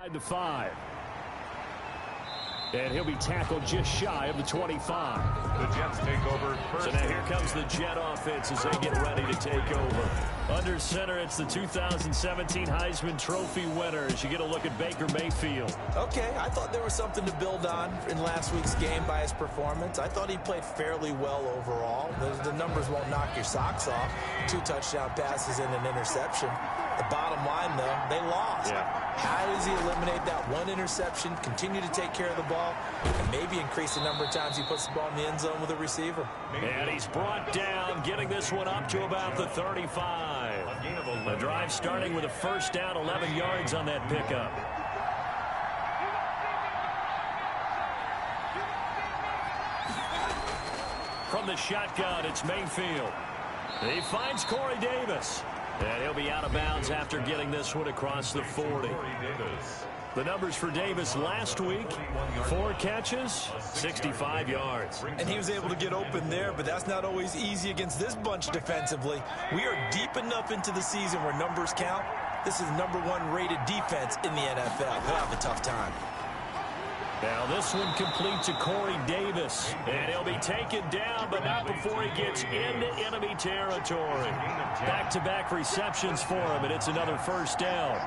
The 5. And he'll be tackled just shy of the 25. The Jets take over first. So now here comes the Jet offense as they get ready to take over. Under center, it's the 2017 Heisman Trophy winner as you get a look at Baker Mayfield. Okay, I thought there was something to build on in last week's game by his performance. I thought he played fairly well overall. The numbers won't knock your socks off. 2 touchdown passes and an interception. The bottom line, though, they lost. Yeah. How does he eliminate that one interception, continue to take care of the ball, and maybe increase the number of times he puts the ball in the end zone with a receiver? And he's brought down, getting this one up to about the 35. The drive starting with a first down, 11 yards on that pickup. From the shotgun, it's Mayfield. He finds Corey Davis. And he'll be out of bounds after getting this one across the 40. The numbers for Davis last week, 4 catches, 65 yards. And he was able to get open there, but that's not always easy against this bunch defensively. We are deep enough into the season where numbers count. This is #1 rated defense in the NFL. They'll have a tough time. Now this one complete to Corey Davis. And he'll be taken down, but not before he gets into enemy territory. Back-to-back receptions for him, and it's another first down.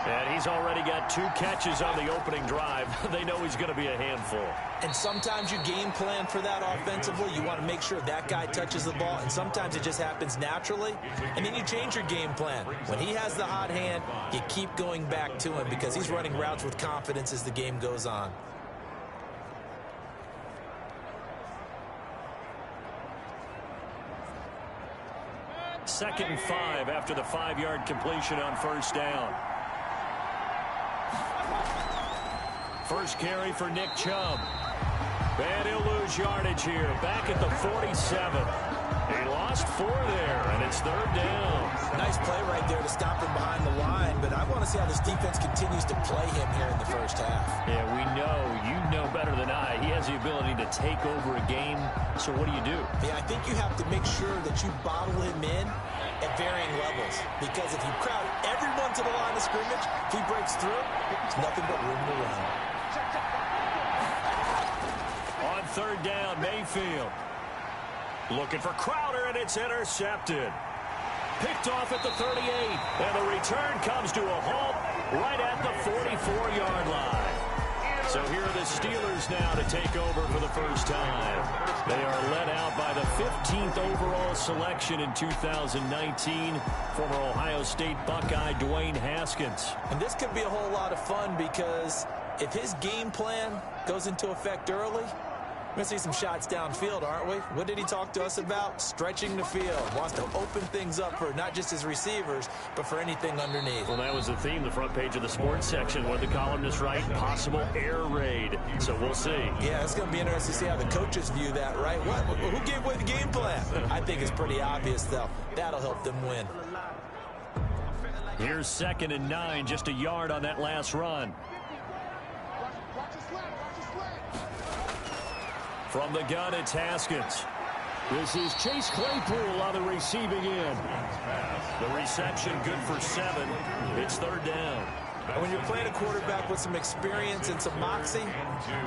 And he's already got 2 catches on the opening drive. They know he's going to be a handful. And sometimes you game plan for that offensively. You want to make sure that guy touches the ball, and sometimes it just happens naturally. And then you change your game plan. When he has the hot hand, you keep going back to him because he's running routes with confidence as the game goes on. Second and 5 after the 5-yard completion on first down. First carry for Nick Chubb. And he'll lose yardage here. Back at the 47. He lost 4 there, and it's 3rd down. Nice play right there to stop him behind the line, but I want to see how this defense continues to play him here in the first half. Yeah, we know. You know better than I. He has the ability to take over a game, so what do you do? Yeah, I think you have to make sure that you bottle him in at varying levels, because if you crowd everyone to the line of scrimmage, if he breaks through, there's nothing but room to run. On 3rd down, Mayfield. Looking for Crowder, and it's intercepted. Picked off at the 38, and the return comes to a halt right at the 44-yard line. So here are the Steelers now to take over for the first time. They are led out by the 15th overall selection in 2019, former Ohio State Buckeye Dwayne Haskins. And this could be a whole lot of fun because if his game plan goes into effect early, we're going to see some shots downfield, aren't we? What did he talk to us about? Stretching the field. Wants to open things up for not just his receivers, but for anything underneath. Well, that was the theme, the front page of the sports section. What the columnists write, possible air raid. So we'll see. Yeah, it's going to be interesting to see how the coaches view that, right? Who gave away the game plan? I think it's pretty obvious, though. That'll help them win. Here's 2nd and 9, just a yard on that last run. From the gun, it's Haskins. This is Chase Claypool on the receiving end. The reception good for 7. It's 3rd down. And when you're playing a quarterback with some experience and some moxie,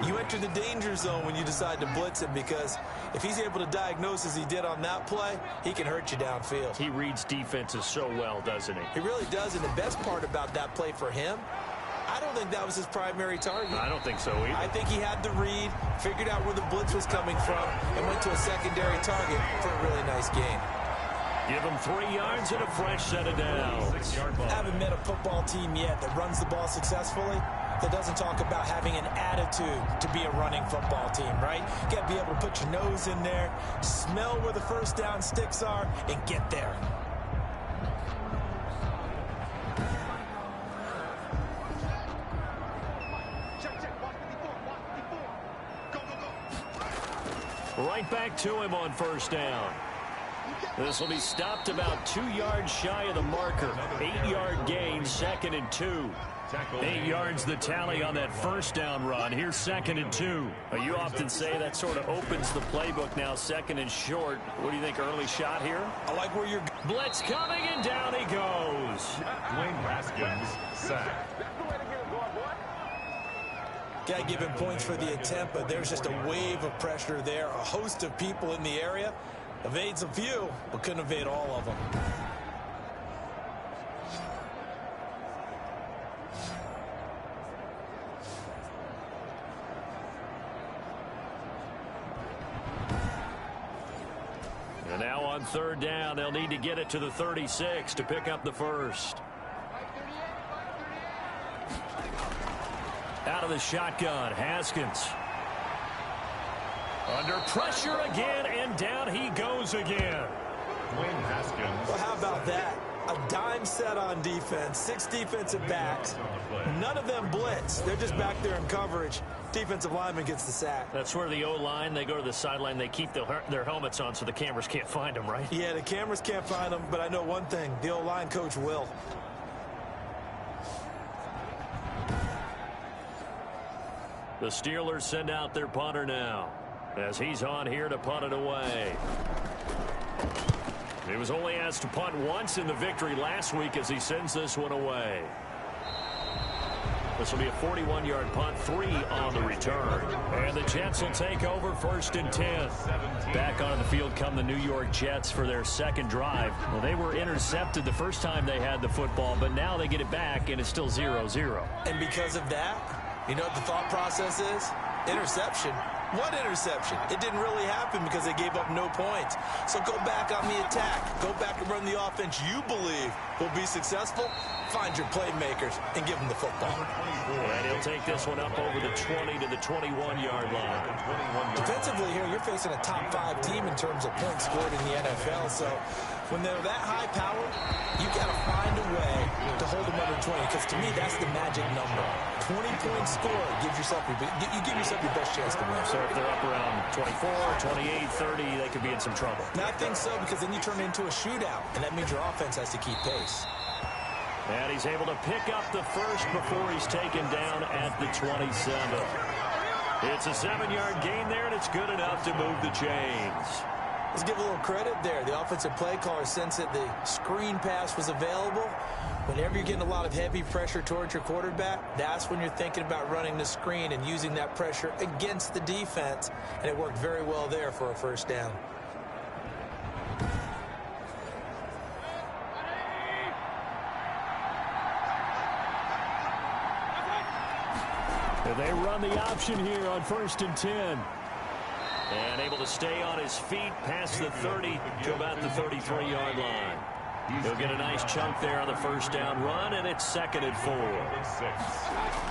you enter the danger zone when you decide to blitz him, because if he's able to diagnose as he did on that play, he can hurt you downfield. He reads defenses so well, doesn't he? He really does, and the best part about that play for him, I don't think that was his primary target. I don't think so either. I think he had the read, figured out where the blitz was coming from, and went to a secondary target for a really nice gain. Give him 3 yards and a fresh set of downs. I haven't met a football team yet that runs the ball successfully that doesn't talk about having an attitude to be a running football team, right? You got to be able to put your nose in there, smell where the first down sticks are, and get there. Right back to him on first down. This will be stopped about 2 yards shy of the marker. 8-yard gain, 2nd and 2. 8 yards the tally on that first down run. Here's 2nd and 2. You often say that sort of opens the playbook now, 2nd and short. What do you think, early shot here? I like where you're... Blitz coming, and down he goes. Dwayne Haskins sacked. Got to give him points for the attempt, but there's just a wave of pressure there. A host of people in the area. Evades a few, but couldn't evade all of them. And now on third down, they'll need to get it to the 36 to pick up the first. Out of the shotgun, Haskins. Under pressure again, and down he goes again. Dwayne Haskins. Well, how about that? A dime set on defense, 6 defensive backs. None of them blitz. They're just back there in coverage. Defensive lineman gets the sack. That's where the O-line, they go to the sideline, they keep their helmets on so the cameras can't find them, right? Yeah, the cameras can't find them, but I know one thing. The O-line coach will. The Steelers send out their punter now as he's on here to punt it away. He was only asked to punt once in the victory last week as he sends this one away. This will be a 41-yard punt, 3 on the return. And the Jets will take over 1st and 10. Back onto the field come the New York Jets for their second drive. Well, they were intercepted the first time they had the football, but now they get it back, and it's still 0-0. And because of that, you know what the thought process is? Interception. What interception? It didn't really happen because they gave up no points. So go back on the attack. Go back and run the offense you believe will be successful. Find your playmakers and give them the football. And he'll take this one up over the 20 to the 21-yard line. Defensively here, you're facing a top 5 team in terms of points scored in the NFL. So when they're that high powered, you got to find a way to hold them under 20. Because to me, that's the magic number. 20 points scored gives yourself you give yourself your best chance to win. So if they're up around 24, 28, 30, they could be in some trouble. And I think so, because then you turn it into a shootout, and that means your offense has to keep pace. And he's able to pick up the first before he's taken down at the 27. It's a 7-yard gain there, and it's good enough to move the chains. Let's give a little credit there. The offensive play caller sensed that the screen pass was available. Whenever you're getting a lot of heavy pressure towards your quarterback, that's when you're thinking about running the screen and using that pressure against the defense. And it worked very well there for a first down. And they run the option here on 1st and 10. And able to stay on his feet past the 30 to about the 33-yard line. He'll get a nice chunk there on the first down run, and it's 2nd and 4.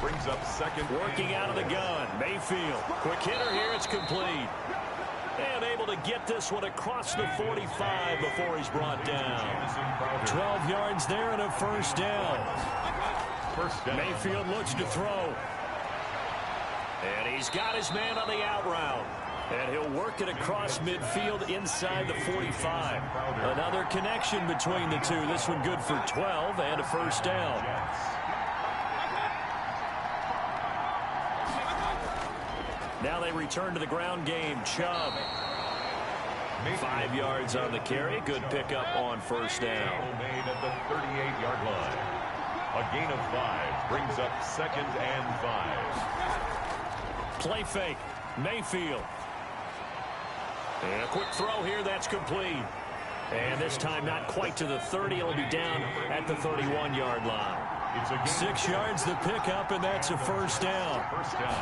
Brings up second. Working out of the gun, Mayfield. Quick hitter here, it's complete. And able to get this one across the 45 before he's brought down. 12 yards there and a first down. Mayfield looks to throw. And he's got his man on the out route. And he'll work it across midfield inside the 45. Another connection between the two. This one good for 12 and a first down. Now they return to the ground game. Chubb. 5 yards on the carry. Good pickup on first down. Made at the 38-yard line. A gain of 5 brings up 2nd and 5. Play fake. Mayfield. And a quick throw here, that's complete. And this time not quite to the 30. It'll be down at the 31-yard line. 6 yards the pickup, and that's a first down.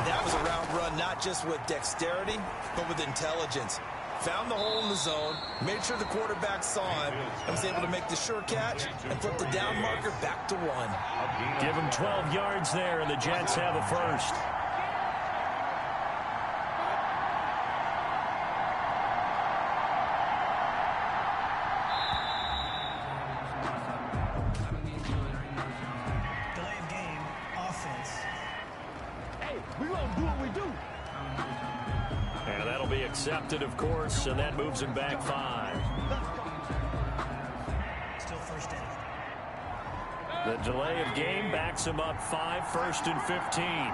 That was a route run, not just with dexterity, but with intelligence. Found the hole in the zone, made sure the quarterback saw him, and was able to make the sure catch and flip the down marker back to 1. Give him 12 yards there, and the Jets have a first. Accepted, of course, and that moves him back 5. Still first down. The delay of game backs him up 5, 1st and 15.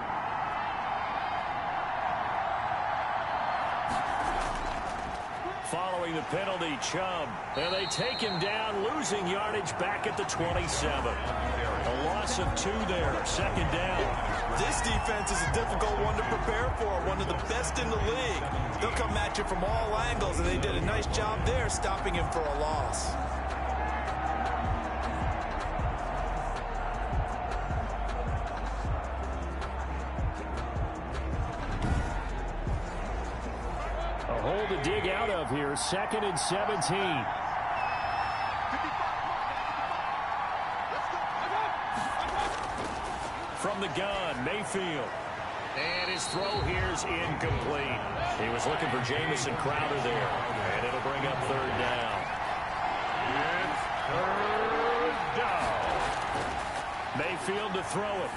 following the penalty, Chubb. And they take him down, losing yardage back at the 27. A loss of 2 there, second down. This defense is a difficult one to prepare for, one of the best in the league. They'll come at you from all angles, and they did a nice job there stopping him for a loss. A hole to dig out of here, 2nd and 17. From the gun, Mayfield. And his throw here's incomplete. He was looking for Jamison Crowder there. And it'll bring up 3rd down. It's 3rd down. Mayfield to throw it.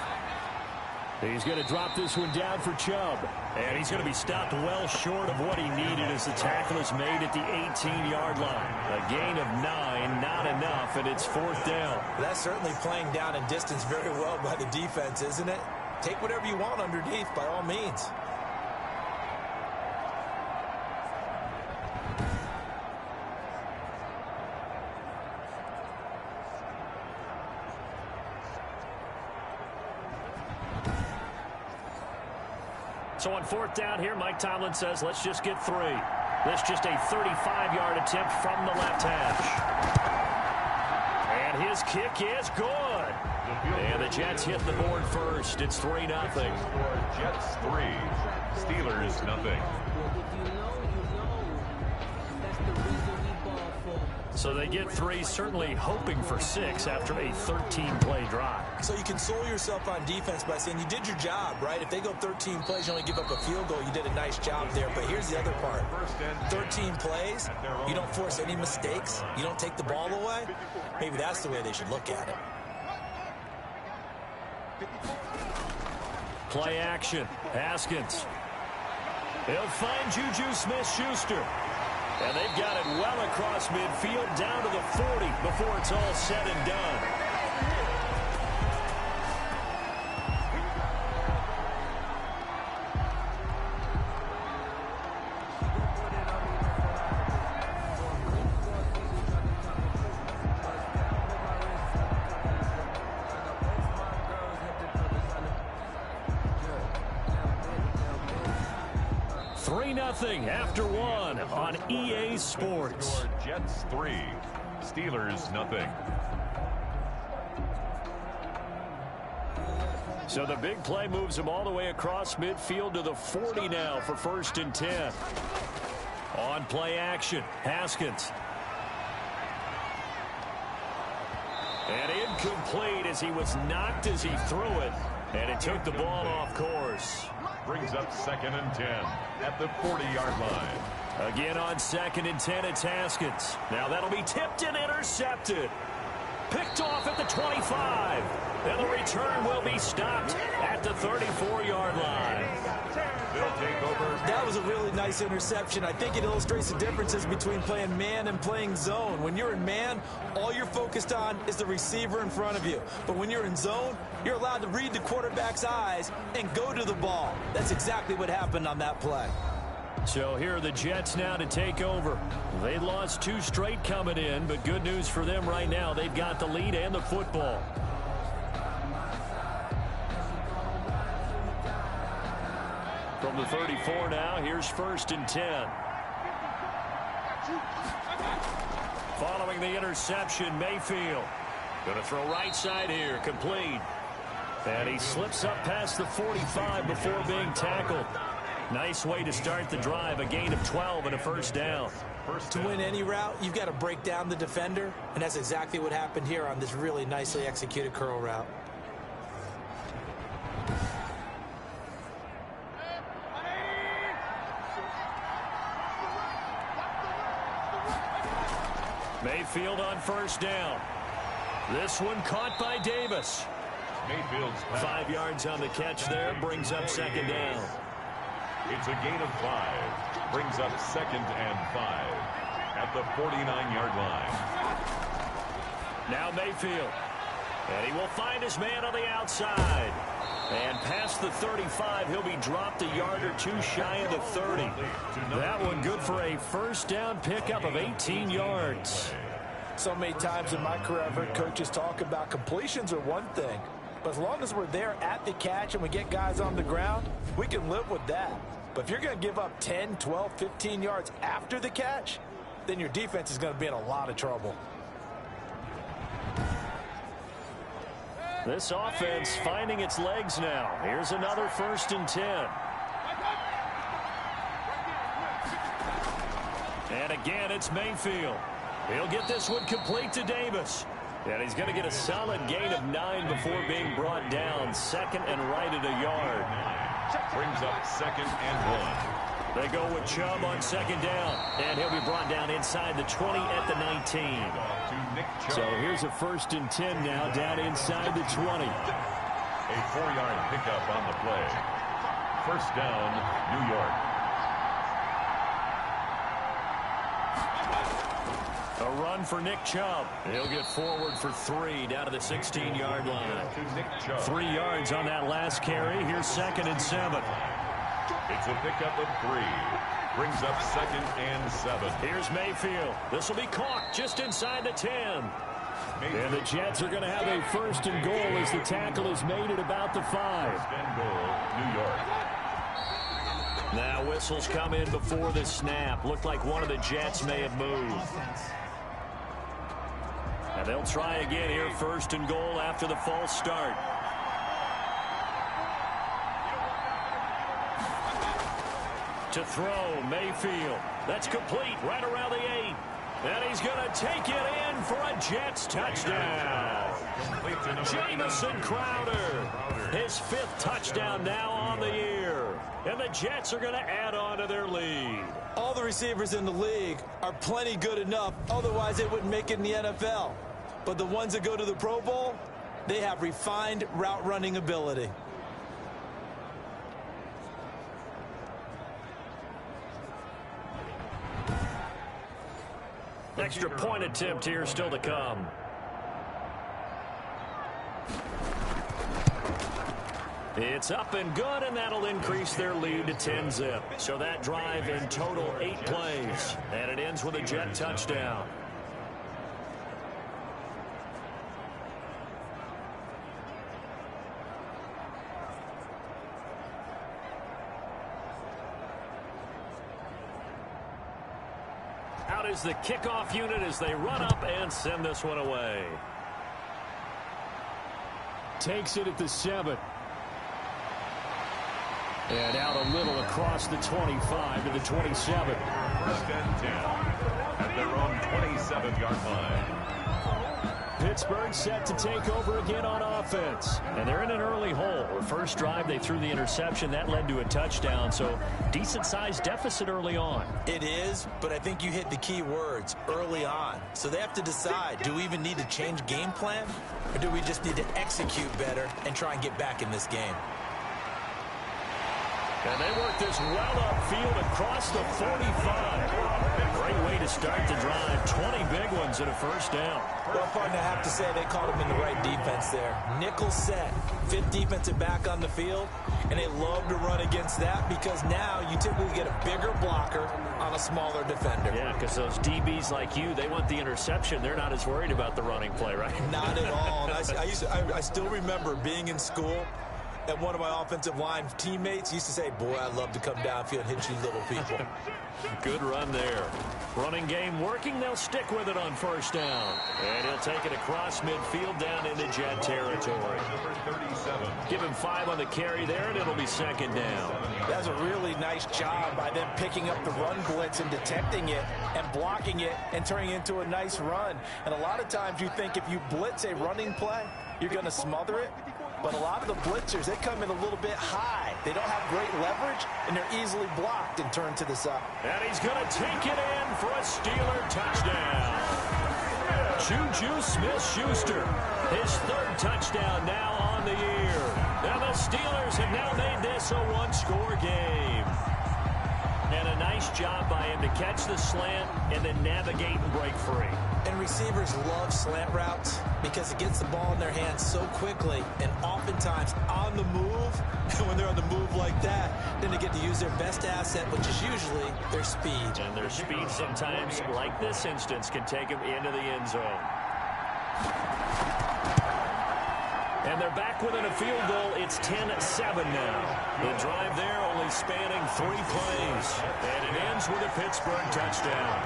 He's going to drop this one down for Chubb. And he's going to be stopped well short of what he needed as the tackle is made at the 18-yard line. A gain of 9, not enough, and it's 4th down. That's certainly playing down in distance very well by the defense, isn't it? Take whatever you want underneath, by all means. So on 4th down here, Mike Tomlin says, let's just get 3. This just a 35-yard attempt from the left hash. And his kick is good. And the Jets hit the board first. It's 3-0. Jets 3, Steelers nothing. So they get 3, certainly hoping for 6 after a 13-play drive. So you console yourself on defense by saying you did your job, right? If they go 13 plays, you only give up a field goal, you did a nice job there. But here's the other part. 13 plays, you don't force any mistakes, you don't take the ball away. Maybe that's the way they should look at it. Play action. Haskins. He'll find Juju Smith-Schuster. And they've got it well across midfield down to the 40 before it's all said and done. After 1 on EA Sports. Jets 3, Steelers nothing. So the big play moves them all the way across midfield to the 40 now for 1st and 10. On play action, Haskins. And incomplete as he was knocked as he threw it. And it took the ball off course. Brings up 2nd and 10 at the 40-yard line. Again on 2nd and 10, it's Haskins. Now that'll be tipped and intercepted. Picked off at the 25. And the return will be stopped at the 34-yard line. They'll take over. That was a really nice interception. I think it illustrates the differences between playing man and playing zone. When you're in man, all you're focused on is the receiver in front of you. But when you're in zone, you're allowed to read the quarterback's eyes and go to the ball. That's exactly what happened on that play. So here are the Jets now to take over. They lost 2 straight coming in, but good news for them right now. They've got the lead and the football. From the 34 now, here's 1st and 10. Following the interception, Mayfield. Going to throw right side here, complete. And he slips up past the 45 before being tackled. Nice way to start the drive, a gain of 12 and a 1st down. To win any route, you've got to break down the defender, and that's exactly what happened here on this really nicely executed curl route. Mayfield on 1st down. This one caught by Davis. Mayfield's 5 yards on the catch there, brings up 2nd down. It's a gain of 5. Brings up 2nd and 5 at the 49-yard line. Now Mayfield. And he will find his man on the outside. And past the 35, he'll be dropped a yard or two shy of the 30. That one good for a first down pickup of 18 yards. So many times in my career, I've heard coaches talk about completions are one thing. But as long as we're there at the catch and we get guys on the ground, we can live with that. But if you're going to give up 10, 12, 15 yards after the catch, then your defense is going to be in a lot of trouble. This offense finding its legs now. Here's another 1st and 10. And again, it's Mayfield. He'll get this one complete to Davis. And he's going to get a solid gain of 9 before being brought down. 2nd and right at a yard. Brings up 2nd and 1. They go with Chubb on 2nd down. And he'll be brought down inside the 20 at the 19. So here's a 1st and 10 now down inside the 20. A 4-yard pickup on the play. 1st down, New York. A run for Nick Chubb. He'll get forward for 3 down to the 16-yard line. 3 yards on that last carry. Here's 2nd and 7. It's a pickup of 3. Brings up 2nd and 7. Here's Mayfield. This will be caught just inside the 10. And the Jets are going to have a 1st and goal as the tackle is made at about the 5. 1st and goal, New York. Now whistles come in before the snap. Looked like one of the Jets may have moved. And they'll try again here, 1st and goal after the false start. To throw, Mayfield. That's complete right around the 8. And he's going to take it in for a Jets touchdown. Jamison Crowder. His 5th touchdown now on the year. And the Jets are going to add on to their lead. All the receivers in the league are plenty good enough. Otherwise, they wouldn't make it in the NFL. But the ones that go to the Pro Bowl, they have refined route running ability. Extra point attempt here still to come. It's up and good, and that'll increase their lead to 10-zip. So that drive in total 8 plays. And it ends with a Jet touchdown. Out is the kickoff unit as they run up and send this one away. Takes it at the 7. And out a little across the 25 to the 27. 1st and 10 at their own 27-yard line. Pittsburgh set to take over again on offense. And they're in an early hole. The first drive, they threw the interception. That led to a touchdown. So decent-sized deficit early on. It is, but I think you hit the key words, early on. So they have to decide, do we even need to change game plan? Or do we just need to execute better and try and get back in this game? And they work this well upfield across the 45. Great way to start the drive. 20 big ones and a first down. Well, partner, I have to say they called him in the right defense there. Nickel set, 5th defensive back on the field, and they love to run against that because now you typically get a bigger blocker on a smaller defender. Yeah, because those DBs like you, they want the interception. They're not as worried about the running play, right? Not at all. And I still remember being in school, and one of my offensive line teammates used to say, boy, I'd love to come downfield and hit you little people. Good run there. Running game working. They'll stick with it on 1st down. And he'll take it across midfield down into Jet territory. Give him 5 on the carry there, and it'll be 2nd down. That's a really nice job by them picking up the run blitz and detecting it and blocking it and turning it into a nice run. And a lot of times you think if you blitz a running play, you're going to smother it. But a lot of the blitzers, they come in a little bit high. They don't have great leverage, and they're easily blocked and turned to the side. And he's going to take it in for a Steeler touchdown. Juju Smith-Schuster, his 3rd touchdown now on the year. And the Steelers have now made this a 1-score game. And a nice job by him to catch the slant and then navigate and break free. And receivers love slant routes because it gets the ball in their hands so quickly and oftentimes on the move. And when they're on the move like that, then they get to use their best asset, which is usually their speed. And their speed sometimes, like this instance, can take them into the end zone. And they're back within a field goal. It's 10-7 now. The drive there only spanning 3 plays. And it ends with a Pittsburgh touchdown.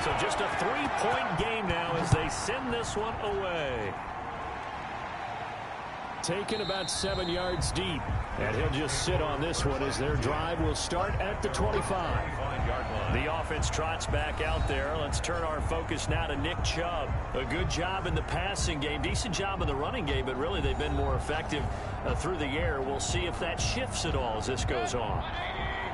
So just a 3-point game now as they send this one away. Taken about 7 yards deep. And he'll just sit on this one as their drive will start at the 25. The offense trots back out there. Let's turn our focus now to Nick Chubb. A good job in the passing game. Decent job in the running game, but really they've been more effective through the air. We'll see if that shifts at all as this goes on.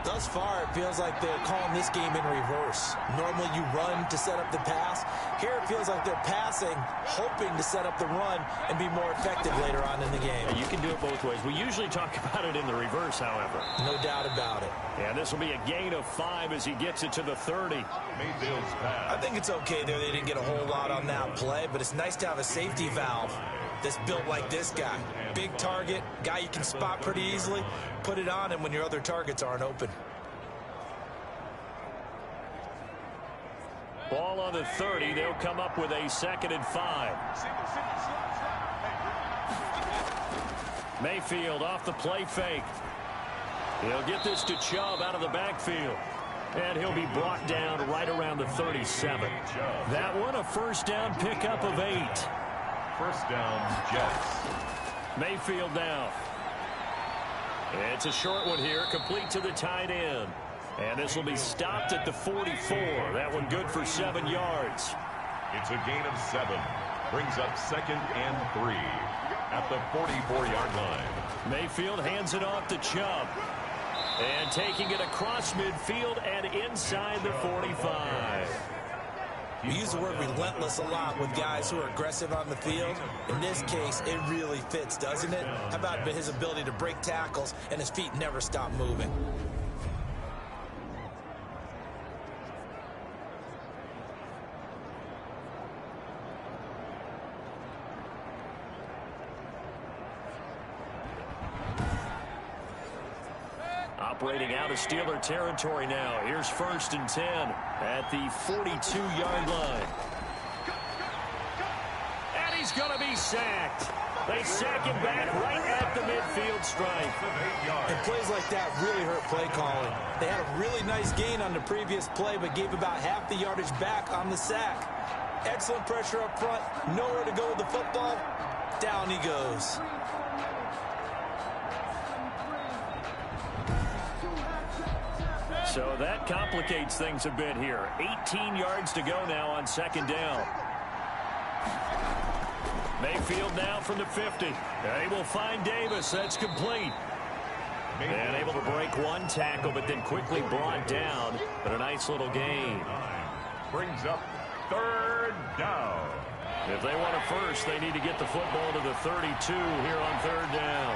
Thus far, it feels like they're calling this game in reverse. Normally you run to set up the pass. Here it feels like they're passing, hoping to set up the run and be more effective later on in the game. You can do it both ways. We usually talk about it in the reverse, however. No doubt about it. And this will be a gain of 5 as he gets it to the 30. Mayfield's pass. I think it's okay there. They didn't get a whole lot on that play, but it's nice to have a safety valve that's built like this guy. Big target, guy you can spot pretty easily. Put it on him when your other targets aren't open. Ball on the 30. They'll come up with a 2nd and 5. Mayfield off the play fake. He'll get this to Chubb out of the backfield. And he'll be brought down right around the 37. That one a first down pickup of 8. First down, Jets. Mayfield now. It's a short one here, complete to the tight end. And this will be stopped at the 44. That one good for 7 yards. It's a gain of 7. Brings up 2nd and 3 at the 44-yard line. Mayfield hands it off to Chubb. And taking it across midfield and inside the 45. We use the word relentless a lot with guys who are aggressive on the field. In this case, it really fits, doesn't it? How about his ability to break tackles and his feet never stop moving? Operating out of Steeler territory now. Here's 1st and 10 at the 42-yard line. And he's going to be sacked. They sack him back right at the midfield stripe. And plays like that really hurt play calling. They had a really nice gain on the previous play, but gave about half the yardage back on the sack. Excellent pressure up front. Nowhere to go with the football. Down he goes. So that complicates things a bit here. 18 yards to go now on 2nd down. Mayfield now from the 50. And he will find Davis. That's complete. And able to break one tackle, but then quickly brought down. But a nice little gain. Brings up 3rd down. If they want a first, they need to get the football to the 32 here on 3rd down.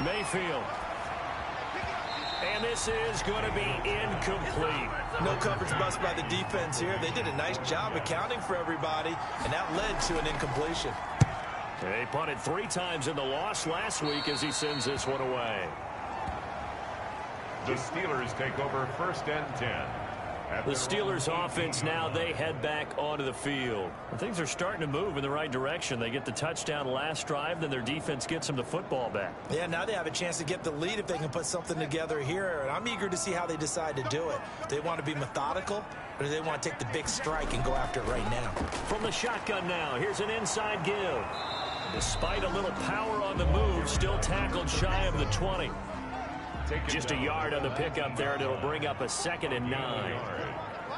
Mayfield. And this is going to be incomplete. No coverage bust by the defense here. They did a nice job accounting for everybody, and that led to an incompletion. They punted 3 times in the loss last week as he sends this one away. The Steelers take over 1st and 10. The Steelers offense now, they head back onto the field. And things are starting to move in the right direction. They get the touchdown last drive, then their defense gets them the football back. Yeah, now they have a chance to get the lead if they can put something together here. And I'm eager to see how they decide to do it. Do they want to be methodical, or do they want to take the big strike and go after it right now? From the shotgun now, here's an inside give. Despite a little power on the move, still tackled shy of the 20. Just a yard on the pickup there, and it'll bring up a 2nd and 9.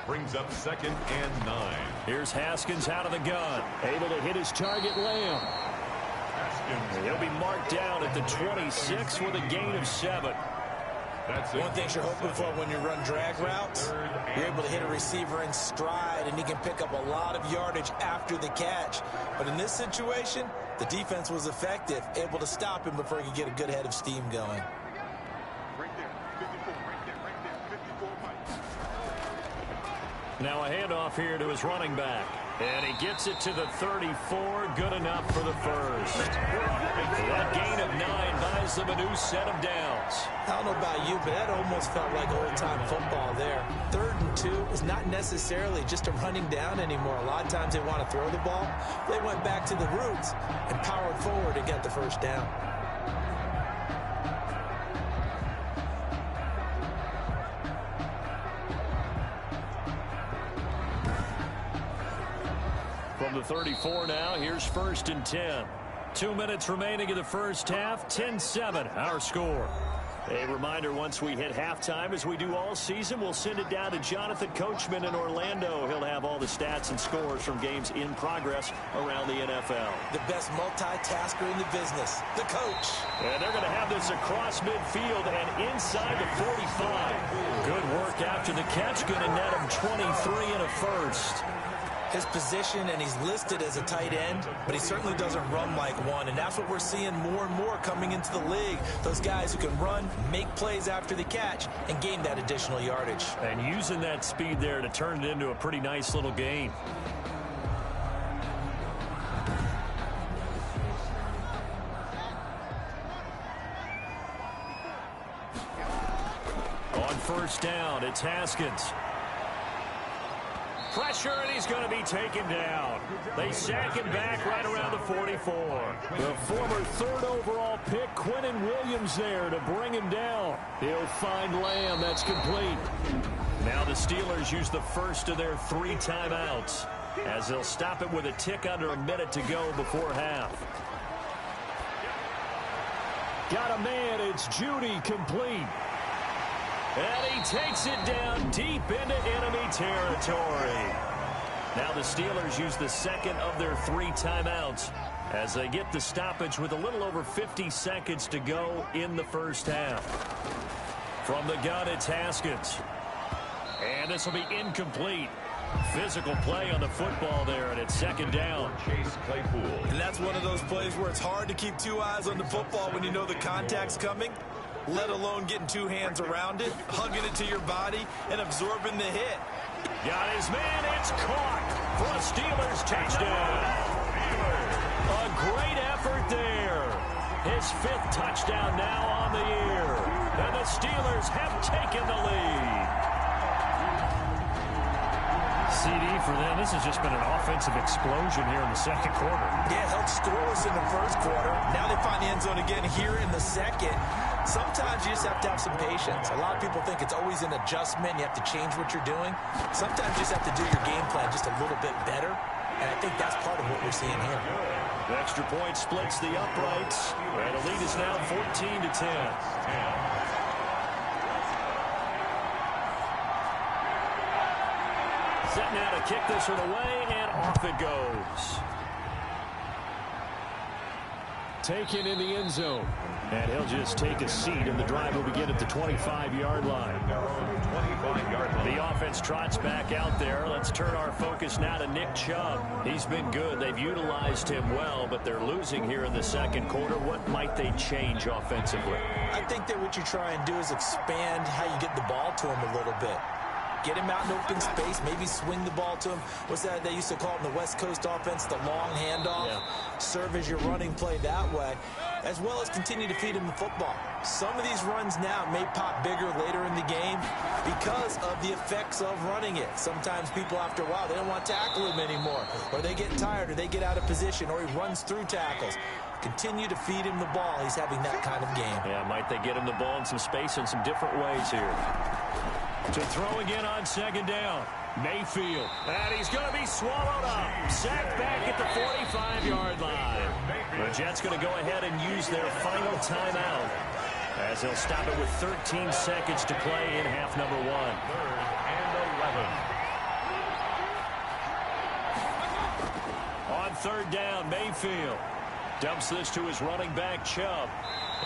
Brings up 2nd and 9. Here's Haskins out of the gun. Able to hit his target, Lamb. Haskins. He'll be marked down at the 26 with a gain of 7. One thing you're hoping for when you run drag routes, you're able to hit a receiver in stride, and he can pick up a lot of yardage after the catch. But in this situation, the defense was effective, able to stop him before he could get a good head of steam going. Now a handoff here to his running back. And he gets it to the 34. Good enough for the first. That gain of 9 buys them a new set of downs. I don't know about you, but that almost felt like old-time football there. 3rd and 2 is not necessarily just a running down anymore. A lot of times they want to throw the ball. They went back to the roots and powered forward and got the first down. From the 34 now, here's 1st and 10. 2 minutes remaining in the first half, 10-7, our score. A reminder, once we hit halftime, as we do all season, we'll send it down to Jonathan Coachman in Orlando. He'll have all the stats and scores from games in progress around the NFL. The best multitasker in the business, the coach. And they're going to have this across midfield and inside the 45. Good work after the catch, going to net him 23 and a first. His position, and he's listed as a tight end, but he certainly doesn't run like one, and that's what we're seeing more and more coming into the league. Those guys who can run, make plays after the catch, and gain that additional yardage. And using that speed there to turn it into a pretty nice little gain. On 1st down, it's Haskins. Pressure, and he's going to be taken down. They sack him back right around the 44. The former 3rd overall pick, Quinnen Williams, there to bring him down. He'll find Lamb. That's complete. Now the Steelers use the first of their 3 timeouts, as they'll stop it with a tick under a minute to go before half. Got a man. It's Judy, complete. And he takes it down deep into enemy territory. Now the Steelers use the second of their 3 timeouts as they get the stoppage with a little over 50 seconds to go in the first half. From the gun, it's Haskins. And this will be incomplete. Physical play on the football there, and it's 2nd down. Chase Claypool. And that's one of those plays where it's hard to keep 2 eyes on the football when you know the contact's coming, let alone getting 2 hands around it, hugging it to your body, and absorbing the hit. Got his man. It's caught for a Steelers touchdown. A great effort there. His 5th touchdown now on the year. And the Steelers have taken the lead. CD for them. This has just been an offensive explosion here in the 2nd quarter. Yeah, held scoreless in the 1st quarter. Now they find the end zone again here in the 2nd. Sometimes you just have to have some patience. A lot of people think it's always an adjustment. You have to change what you're doing. Sometimes you just have to do your game plan just a little bit better. And I think that's part of what we're seeing here. The extra point splits the uprights. And the lead is now 14-10. Set now to kick this one away, and off it goes. Taken in the end zone. And he'll just take a seat, and the drive will begin at the 25-yard line. 25-yard line. The offense trots back out there. Let's turn our focus now to Nick Chubb. He's been good. They've utilized him well, but they're losing here in the 2nd quarter. What might they change offensively? I think that what you try and do is expand how you get the ball to him a little bit. Get him out in open space, maybe swing the ball to him. What's that they used to call it in the West Coast offense, the long handoff? Yeah. Serve as your running play that way, as well as continue to feed him the football. Some of these runs now may pop bigger later in the game because of the effects of running it. Sometimes people, after a while, they don't want to tackle him anymore, or they get tired, or they get out of position, or he runs through tackles. Continue to feed him the ball. He's having that kind of game. Yeah, might they get him the ball in some space in some different ways here. To throw again on 2nd down. Mayfield. And he's going to be swallowed up. Sacked back at the 45-yard line. The Jets going to go ahead and use their final timeout, as they'll stop it with 13 seconds to play in half number 1. 3rd and 11. On 3rd down, Mayfield dumps this to his running back, Chubb.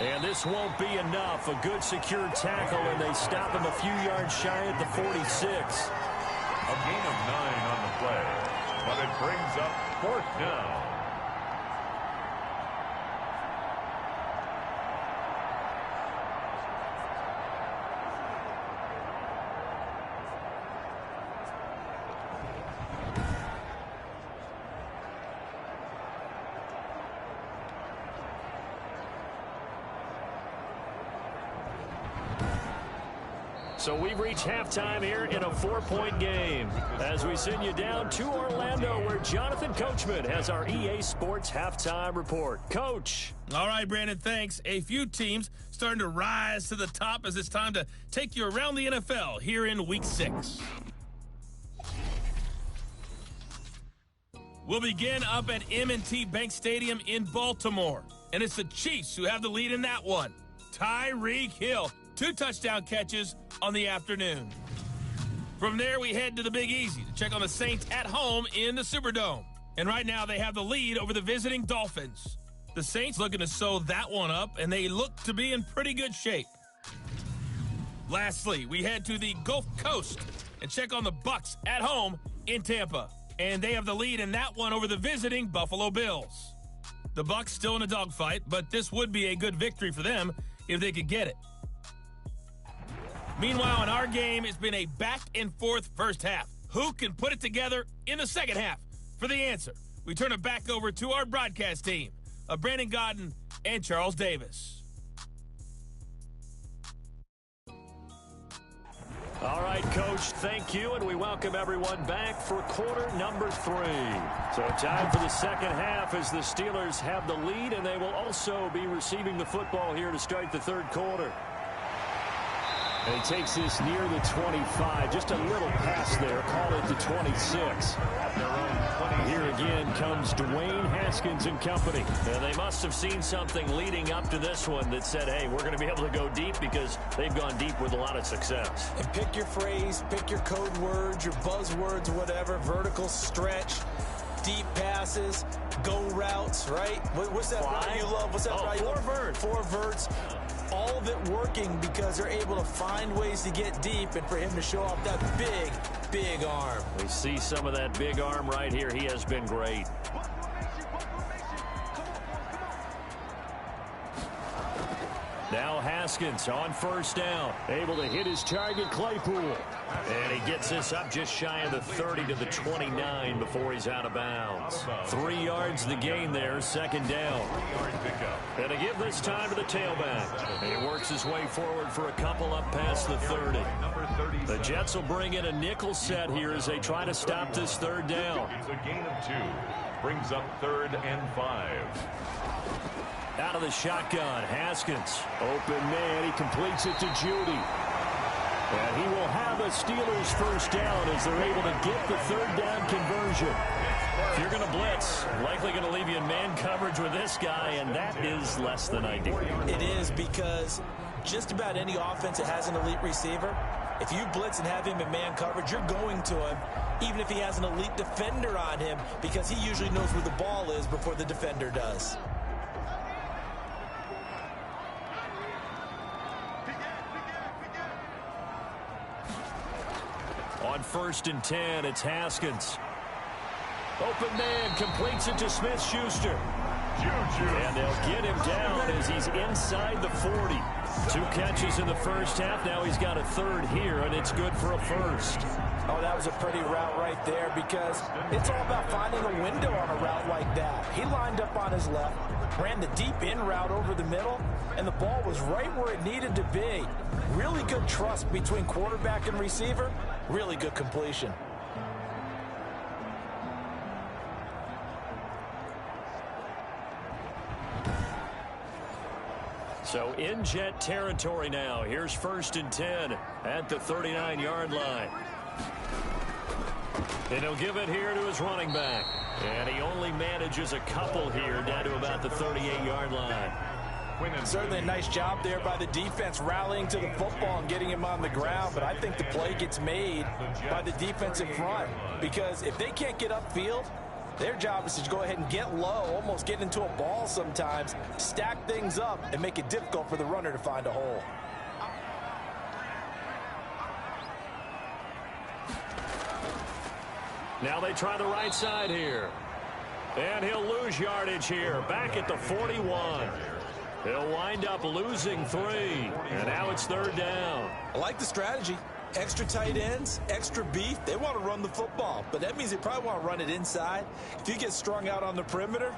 And this won't be enough. A good secure tackle, and they stop him a few yards shy at the 46. A gain of 9 on the play, but it brings up 4th down. So we've reached halftime here in a 4-point game as we send you down to Orlando where Jonathan Coachman has our EA Sports halftime report. Coach. All right, Brandon, thanks. A few teams starting to rise to the top as it's time to take you around the NFL here in Week 6. We'll begin up at M&T Bank Stadium in Baltimore. And it's the Chiefs who have the lead in that one. Tyreek Hill, 2 touchdown catches on the afternoon. From there, we head to the Big Easy to check on the Saints at home in the Superdome. And right now, they have the lead over the visiting Dolphins. The Saints looking to sew that one up, and they look to be in pretty good shape. Lastly, we head to the Gulf Coast and check on the Bucs at home in Tampa. And they have the lead in that one over the visiting Buffalo Bills. The Bucs still in a dogfight, but this would be a good victory for them if they could get it. Meanwhile, in our game, it's been a back-and-forth first half. Who can put it together in the second half? For the answer, we turn it back over to our broadcast team of Brandon Gaudin and Charles Davis. All right, Coach, thank you, and we welcome everyone back for quarter number 3. So time for the second half as the Steelers have the lead, and they will also be receiving the football here to start the third quarter. And he takes this near the 25, just a little pass there, call it the 26. Here again comes Dwayne Haskins and company. And they must have seen something leading up to this one that said, hey, we're going to be able to go deep because they've gone deep with a lot of success. And pick your phrase, pick your code words, your buzzwords, whatever, vertical stretch, deep passes, go routes, right? What's that route you love? What's that route you love? 4 verts. 4 verts. All of it working because they're able to find ways to get deep and for him to show off that big, big arm. We see some of that big arm right here. He has been great. Now Haskins on first down, able to hit his target, Claypool. And he gets this up just shy of the 30 to the 29 before he's out of bounds. 3 yards the gain there, second down. And to give this time to the tailback. And he works his way forward for a couple up past the 30. The Jets will bring in a nickel set here as they try to stop this third down. It's a gain of 2. Brings up 3rd and 5. Out of the shotgun, Haskins. Open man, he completes it to Judy. And he will have a Steelers first down as they're able to get the third down conversion. If you're going to blitz, likely going to leave you in man coverage with this guy, and that is less than ideal. It is because just about any offense that has an elite receiver, if you blitz and have him in man coverage, you're going to him, even if he has an elite defender on him, because he usually knows where the ball is before the defender does. On 1st and 10, it's Haskins. Open man, completes it to Smith-Schuster. And they'll get him down as he's inside the 40. 2 catches in the first half. Now he's got a third here, and it's good for a first. Oh, that was a pretty route right there because it's all about finding a window on a route like that. He lined up on his left, ran the deep in route over the middle, and the ball was right where it needed to be. Really good trust between quarterback and receiver. Really good completion. So in Jet territory now. Here's 1st and 10 at the 39-yard line. And he'll give it here to his running back. And he only manages a couple here down to about the 38-yard line. Certainly a nice job there by the defense rallying to the football and getting him on the ground, but I think the play gets made by the defensive front because if they can't get upfield, Their job is to go ahead and get low, almost get into a ball sometimes, stack things up, and make it difficult for the runner to find a hole. Now they try the right side here. And he'll lose yardage here, back at the 41. He'll wind up losing 3, and now it's 3rd down. I like the strategy. Extra tight ends, extra beef. They want to run the football, but that means they probably want to run it inside. If you get strung out on the perimeter,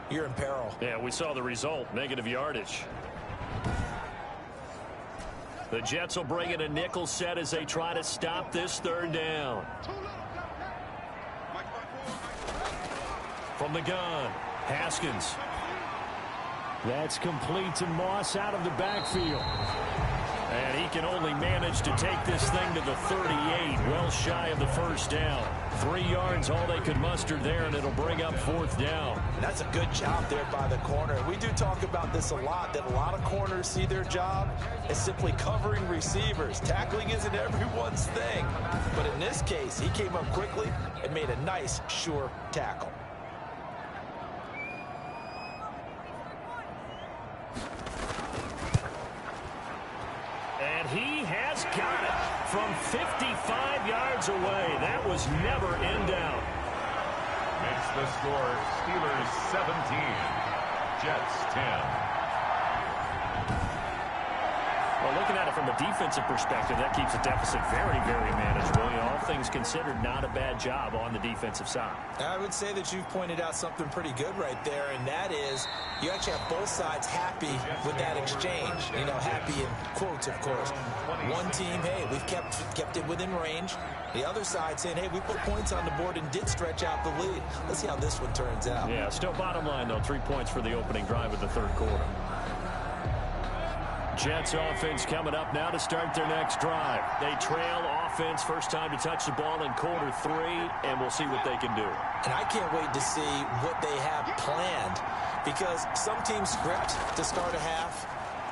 you're in peril. Yeah, we saw the result, negative yardage. The Jets will bring in a nickel set as they try to stop this 3rd down. From the gun, Haskins. That's complete to Moss out of the backfield. And he can only manage to take this thing to the 38, well shy of the 1st down. 3 yards, all they could muster there, and it'll bring up 4th down. That's a good job there by the corner. We do talk about this a lot, that a lot of corners see their job as simply covering receivers. Tackling isn't everyone's thing. But in this case, he came up quickly and made a nice, sure tackle. And he has got it from 55 yards away. That was never in doubt. Makes the score Steelers 17, Jets 10. Well, looking at it from a defensive perspective, that keeps the deficit very, very manageable. You know, all things considered, not a bad job on the defensive side. I would say that you've pointed out something pretty good right there, and that is you actually have both sides happy with that exchange. You know, happy in quotes, of course. One team, hey, we've kept it within range. The other side saying, hey, we put points on the board and did stretch out the lead. Let's see how this one turns out. Yeah, still bottom line, though, 3 points for the opening drive of the 3rd quarter. Jets offense coming up now to start their next drive. They trail offense, first time to touch the ball in quarter 3, and we'll see what they can do. And I can't wait to see what they have planned, because some teams script to start a half.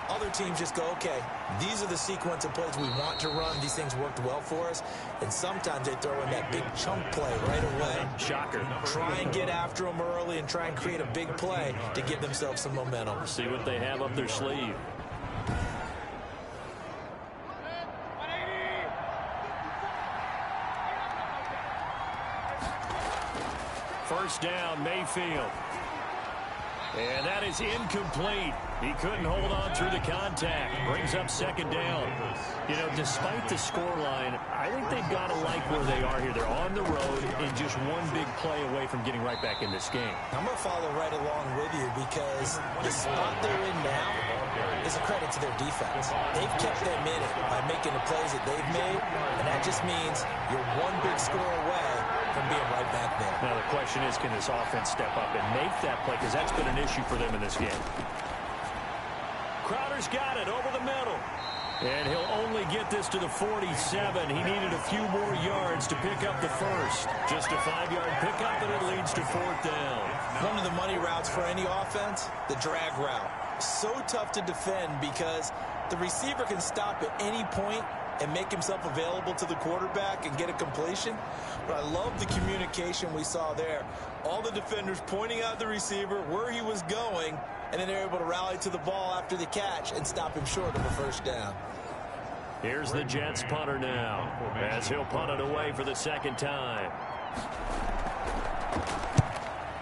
Other teams just go, okay, these are the sequence of plays we want to run. These things worked well for us. And sometimes they throw in that big chunk play right away. Shocker. Try and get after them early and try and create a big play to give themselves some momentum. See what they have up their sleeve. First down, Mayfield. And that is incomplete. He couldn't hold on through the contact. Brings up 2nd down. You know, despite the scoreline, I think they've got to like where they are here. They're on the road and just one big play away from getting right back in this game. I'm going to follow right along with you, because the spot they're in now is a credit to their defense. They've kept them in it by making the plays that they've made, and that just means you're one big score away from being right back there. Now the question is, can this offense step up and make that play, because that's been an issue for them in this game. Crowder's got it over the middle. And he'll only get this to the 47. He needed a few more yards to pick up the first. Just a 5-yard pickup, and it leads to 4th down. One of the money routes for any offense, the drag route. So tough to defend because the receiver can stop at any point and make himself available to the quarterback and get a completion. But I love the communication we saw there. All the defenders pointing out the receiver, where he was going, and then they're able to rally to the ball after the catch and stop him short of a 1st down. Here's the Jets punter now, as he'll punt it away for the 2nd time.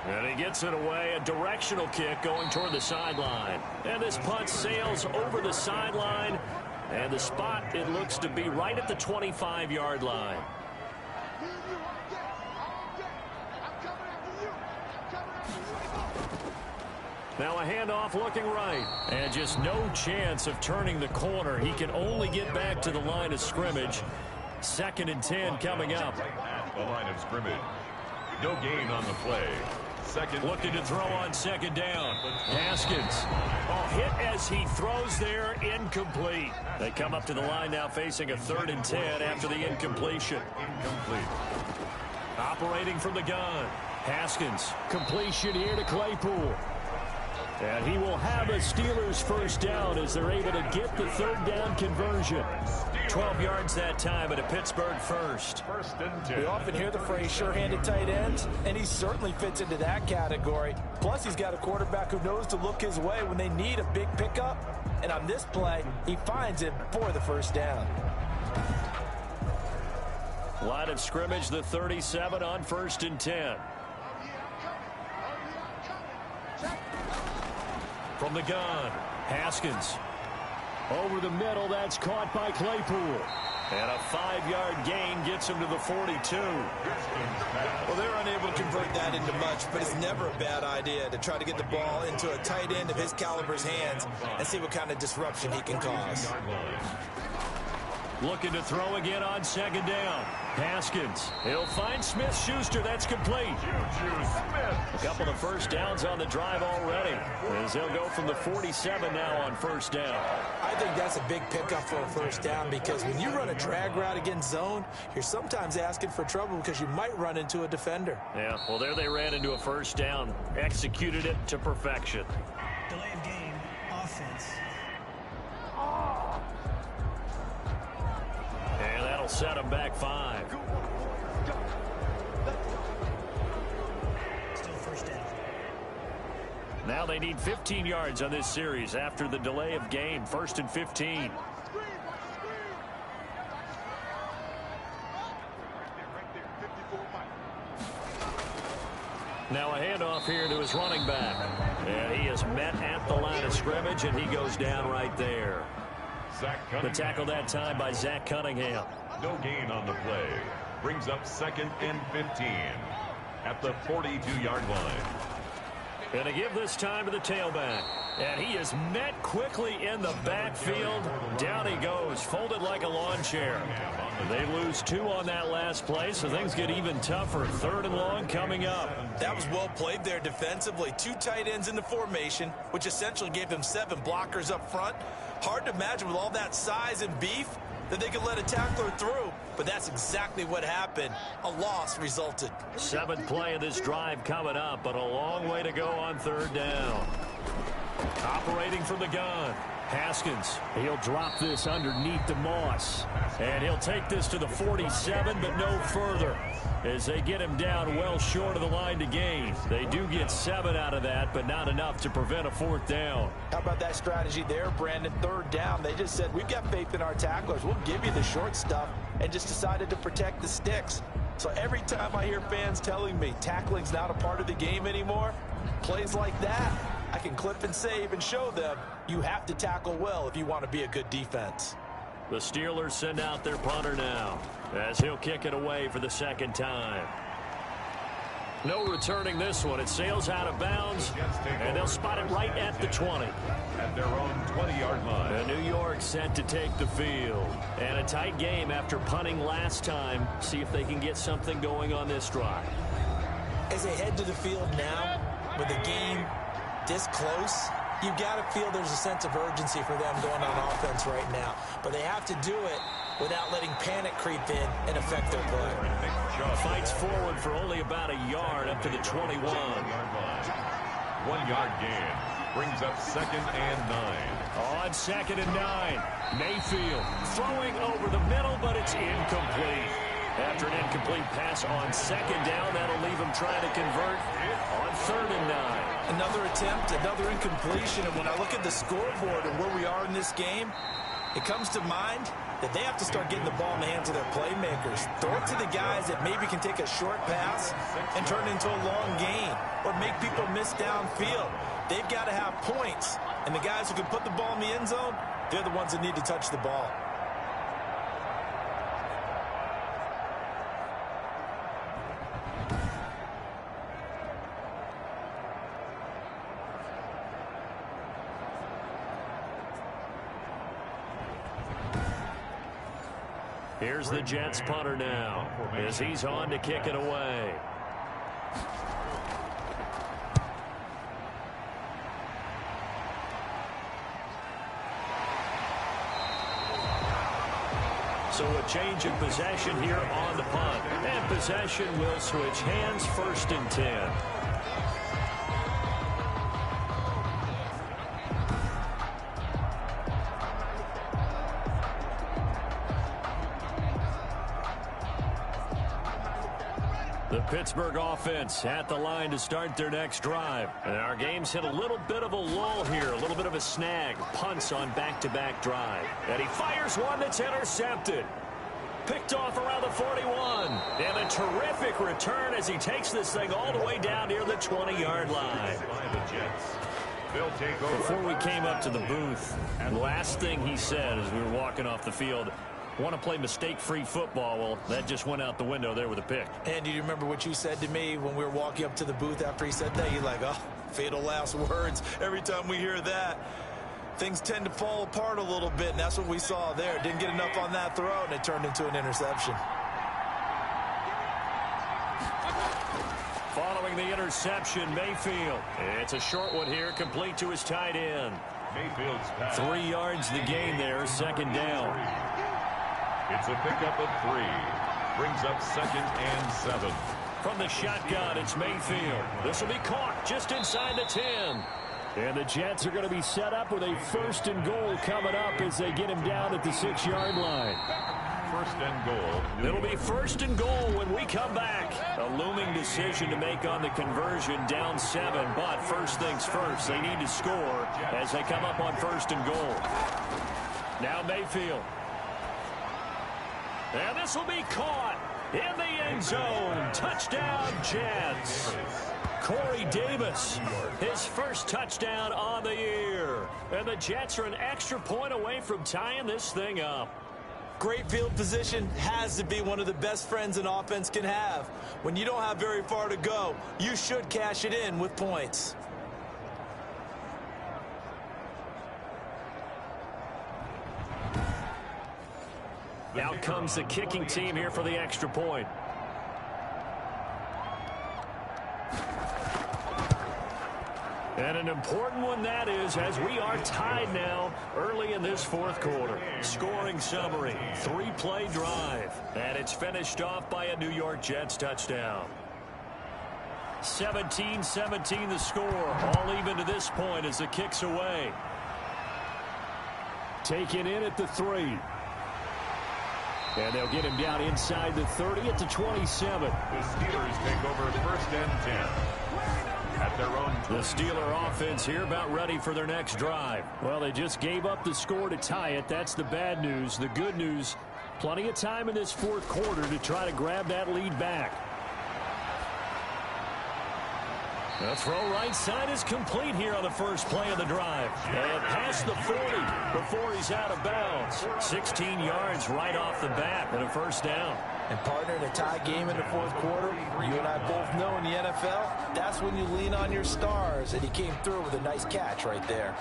And he gets it away, a directional kick going toward the sideline. And this punt sails over the sideline, and the spot, it looks to be right at the 25-yard line. Now a handoff looking right. And just no chance of turning the corner. He can only get back to the line of scrimmage. 2nd and 10 coming up. At the line of scrimmage. No gain on the play. Second. Looking to throw on 2nd down. Haskins. Oh, hit as he throws there. Incomplete. They come up to the line now facing a 3rd and 10 after the incompletion. Incomplete. Operating from the gun. Haskins. Completion here to Claypool. And he will have a Steelers 1st down as they're able to get the 3rd down conversion. 12 yards that time, and a Pittsburgh first. First and 10. We often hear the phrase sure-handed tight ends, and he certainly fits into that category. Plus, he's got a quarterback who knows to look his way when they need a big pickup. And on this play, he finds it for the first down. Line of scrimmage, the 37 on 1st and 10. From the gun, Haskins. Over the middle, that's caught by Claypool. And a 5-yard gain gets him to the 42. Well, they're unable to convert that into much, but it's never a bad idea to try to get the ball into a tight end of his caliber's hands and see what kind of disruption he can cause. Looking to throw again on 2nd down. Haskins. He'll find Smith-Schuster. That's complete. A couple of first downs on the drive already, as they'll go from the 47 now on 1st down. I think that's a big pickup for a first down, because when you run a drag route against zone, you're sometimes asking for trouble because you might run into a defender. Yeah, well, there they ran into a first down. Executed it to perfection. Delay of game, offense. And that'll set them back 5. Still first down. Now they need 15 yards on this series after the delay of game. 1st and 15. Now a handoff here to his running back. And he is met at the line of scrimmage, and he goes down right there. The tackle that time by Zach Cunningham. No gain on the play. Brings up 2nd and 15 at the 42-yard line. And to give this time to the tailback. And he is met quickly in the backfield. Down he goes, folded like a lawn chair. They lose 2 on that last play, so things get even tougher. 3rd and long coming up. That was well played there defensively. 2 tight ends in the formation, which essentially gave them 7 blockers up front. Hard to imagine with all that size and beef that they could let a tackler through, but that's exactly what happened. A loss resulted. 7th play of this drive coming up, but a long way to go on 3rd down. Operating from the gun, Haskins. He'll drop this underneath DeMoss, and he'll take this to the 47, but no further, as they get him down well short of the line to gain. They do get 7 out of that, but not enough to prevent a 4th down. How about that strategy there, Brandon? 3rd down, they just said, we've got faith in our tacklers. We'll give you the short stuff, and just decided to protect the sticks. So every time I hear fans telling me tackling's not a part of the game anymore, plays like that, I can clip and save and show them you have to tackle well if you want to be a good defense. The Steelers send out their punter now, as he'll kick it away for the 2nd time. No returning this one. It sails out of bounds, and they'll spot it right at the 20. At their own 20-yard line. And New York set to take the field. And a tight game after punting last time. See if they can get something going on this drive. As they head to the field now, with the game this close, you've got to feel there's a sense of urgency for them going on offense right now. But they have to do it without letting panic creep in and affect their play. Fights forward for only about a yard up to the 21. 1-yard gain. Brings up 2nd and 9. On 2nd and 9. Mayfield throwing over the middle, but it's incomplete. After an incomplete pass on 2nd down, that'll leave him trying to convert on 3rd and 9. Another attempt, another incompletion, and when I look at the scoreboard and where we are in this game, it comes to mind that they have to start getting the ball in the hands of their playmakers. Throw it to the guys that maybe can take a short pass and turn it into a long gain or make people miss downfield. They've got to have points, and the guys who can put the ball in the end zone, they're the ones that need to touch the ball. Here's the Jets punter now, as he's on to kick it away. So a change of possession here on the punt. And possession will switch hands, 1st and 10. The Pittsburgh offense at the line to start their next drive. And our game's hit a little bit of a lull here, a little bit of a snag. Punts on back-to-back drive. And he fires one that's intercepted. Picked off around the 41. And a terrific return as he takes this thing all the way down near the 20-yard line. Before we came up to the booth, last thing he said as we were walking off the field, want to play mistake-free football. Well, that just went out the window there with a pick. And do you remember what you said to me when we were walking up to the booth after he said that? You're like, oh, fatal last words. Every time we hear that, things tend to fall apart a little bit, and that's what we saw there. Didn't get enough on that throw, and it turned into an interception. Following the interception, Mayfield. It's a short one here, complete to his tight end. Mayfield's pass. 3 yards the gain there, second down. It's a pickup of 3. Brings up 2nd and 7. From the shotgun, it's Mayfield. This will be caught just inside the 10. And the Jets are going to be set up with a 1st and goal coming up as they get him down at the 6-yard line. 1st and goal. It'll be 1st and goal when we come back. A looming decision to make on the conversion, down 7. But first things first, they need to score as they come up on 1st and goal. Now Mayfield. And this will be caught in the end zone. Touchdown, Jets. Corey Davis, his first touchdown on the year. And the Jets are an extra point away from tying this thing up. Great field position has to be one of the best friends an offense can have. When you don't have very far to go, you should cash it in with points. Out comes the kicking team here for the extra point. And an important one that is, as we are tied now early in this 4th quarter. Scoring summary, 3-play drive. And it's finished off by a New York Jets touchdown. 17-17 the score. All even to this point as the kick's away. Taken in at the 3. And they'll get him down inside the 30 at the 27. The Steelers take over 1st and 10. At their own. The Steeler offense here about ready for their next drive. Well, they just gave up the score to tie it. That's the bad news. The good news, plenty of time in this 4th quarter to try to grab that lead back. The throw right side is complete here on the first play of the drive. And past the 40 before he's out of bounds. 16 yards right off the bat and a 1st down. And partner, in a tie game in the 4th quarter, you and I both know in the NFL, that's when you lean on your stars. And he came through with a nice catch right there.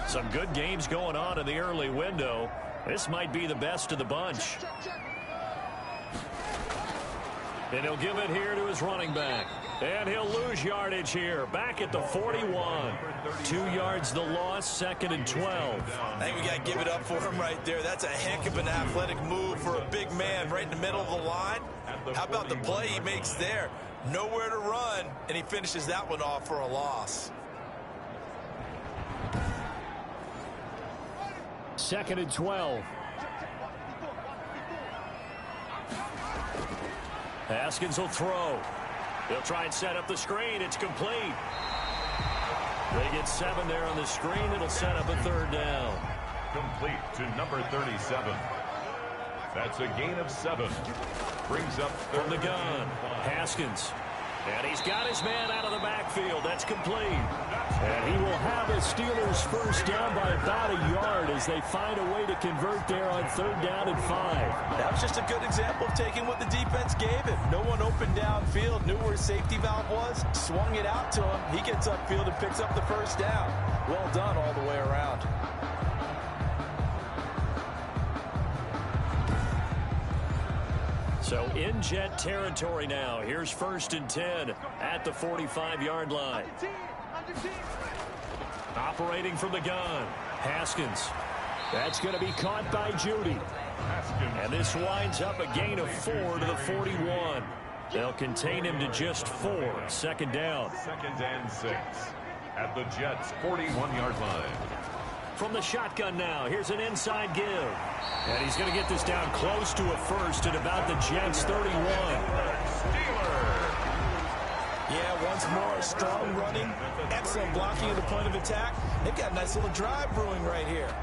Some good games going on in the early window. This might be the best of the bunch. And he'll give it here to his running back. And he'll lose yardage here. Back at the 41. 2 yards the loss, 2nd and 12. I think we got to give it up for him right there. That's a heck of an athletic move for a big man right in the middle of the line. How about the play he makes there? Nowhere to run, and he finishes that one off for a loss. 2nd and 12. Haskins will throw. They'll try and set up the screen. It's complete. They get 7 there on the screen. It'll set up a 3rd down. Complete to number 37. That's a gain of 7. Brings up from the gun. Haskins. And he's got his man out of the backfield. That's complete. And he will have the Steelers 1st down by about a yard as they find a way to convert there on 3rd down and 5. That was just a good example of taking what the defense gave him. No one open downfield, knew where his safety valve was, swung it out to him. He gets upfield and picks up the 1st down. Well done all the way around. So in Jet territory now. Here's 1st and 10 at the 45-yard line. Operating from the gun. Haskins. That's going to be caught by Judy. And this winds up a gain of 4 to the 41. They'll contain him to just 4. 2nd down. 2nd and 6. at the Jets' 41-yard line. From the shotgun now, here's an inside give. And he's going to get this down close to a first at about the Jets' 31. Yeah, once more, strong running, excellent blocking at the point of attack. They've got a nice little drive brewing right here.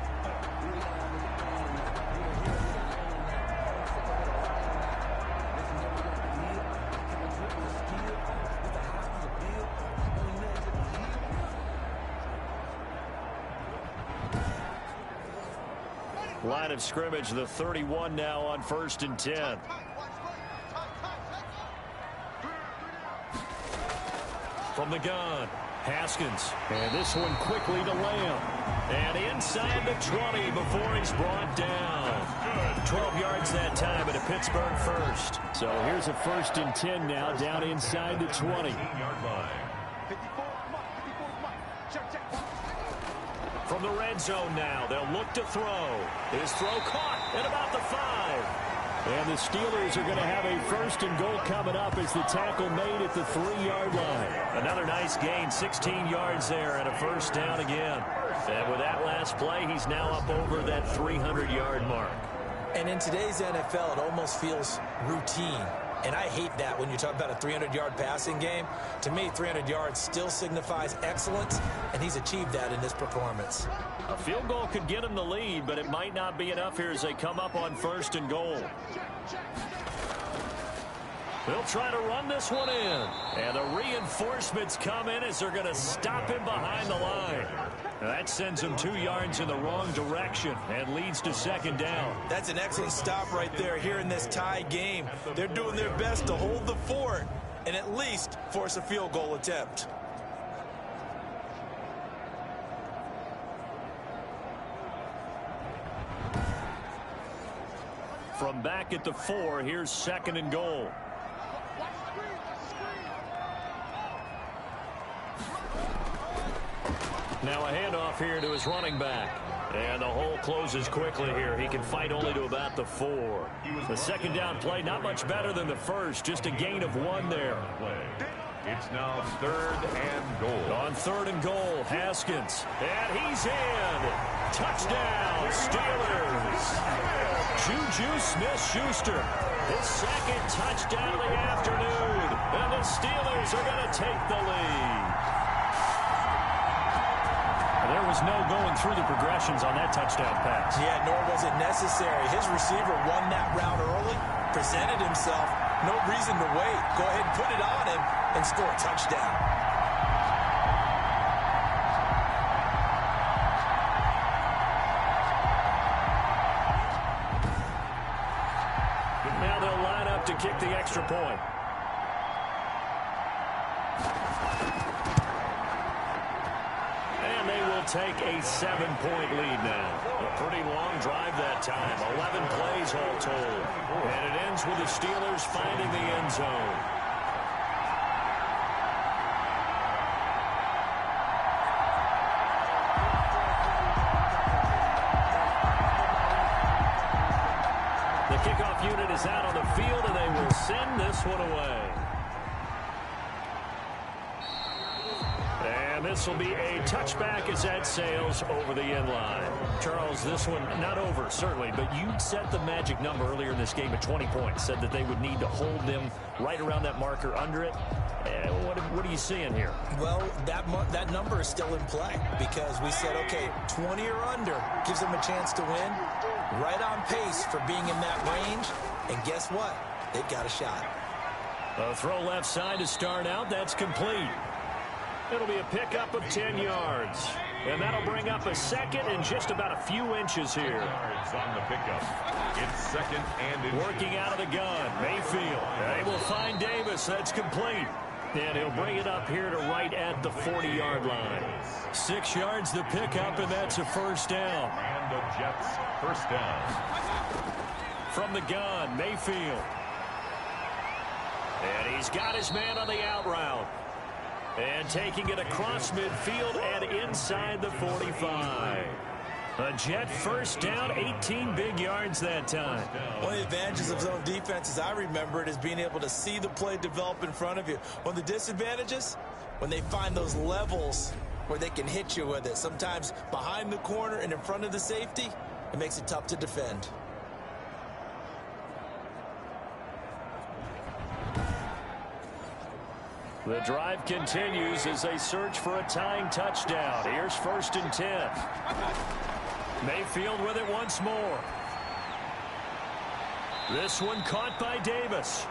Line of scrimmage, the 31 now on 1st and 10. From the gun, Haskins. And this one quickly to Lamb. And inside the 20 before he's brought down. 12 yards that time at a Pittsburgh first. So here's a 1st and 10 now down inside the 20. From the red zone now, they'll look to throw. His throw caught at about the 5. And the Steelers are going to have a 1st and goal coming up as the tackle made at the 3-yard line. Another nice gain, 16 yards there and a 1st down again. And with that last play, he's now up over that 300-yard mark. And in today's NFL, it almost feels routine. And I hate that when you talk about a 300-yard passing game. To me, 300 yards still signifies excellence, and he's achieved that in this performance. A field goal could get him the lead, but it might not be enough here as they come up on 1st and goal. They'll try to run this one in. And the reinforcements come in as they're going to stop him behind the line. That sends him 2 yards in the wrong direction and leads to 2nd down. That's an excellent stop right there here in this tie game. They're doing their best to hold the fort and at least force a field goal attempt. From back at the 4, here's 2nd and goal. Now a handoff here to his running back. And the hole closes quickly here. He can fight only to about the 4. The 2nd down play, not much better than the first. Just a gain of 1 there. It's now 3rd and goal. On 3rd and goal, Haskins. And he's in. Touchdown, Steelers. Juju Smith-Schuster. His 2nd touchdown of the afternoon. And the Steelers are going to take the lead. There was no going through the progressions on that touchdown pass. Yeah, nor was it necessary. His receiver won that route early, presented himself. No reason to wait. Go ahead and put it on him and score a touchdown. Now they'll line up to kick the extra point. Take a 7-point lead now. A pretty long drive that time. 11 plays all told. And it ends with the Steelers finding the end zone. The kickoff unit is out on the field, and they will send this one away. And this will be a touchback as that sails over the end line. Charles, this one not over, certainly, but you set the magic number earlier in this game at 20 points. Said that they would need to hold them right around that marker under it. What are you seeing here? Well, that number is still in play because we said, okay, 20 or under gives them a chance to win. Right on pace for being in that range. And guess what? They've got a shot. A throw left side to start out. That's complete. It'll be a pickup of 10 yards. And that'll bring up a 2nd and just about a few inches here. Yards on the pickup. It's 2nd and inches. Working out of the gun. Mayfield. They will find Davis. That's complete. And he'll bring it up here to right at the 40-yard line. 6 yards the pickup, and that's a 1st down. And the Jets 1st down. From the gun, Mayfield. And he's got his man on the out route. And taking it across midfield and inside the 45. A Jet 1st down, 18 big yards that time. One of the advantages of zone defense, as I remember it, is being able to see the play develop in front of you. One of the disadvantages, when they find those levels where they can hit you with it. Sometimes behind the corner and in front of the safety, it makes it tough to defend. The drive continues as they search for a tying touchdown. Here's 1st and 10. Mayfield with it once more. This one caught by Davis.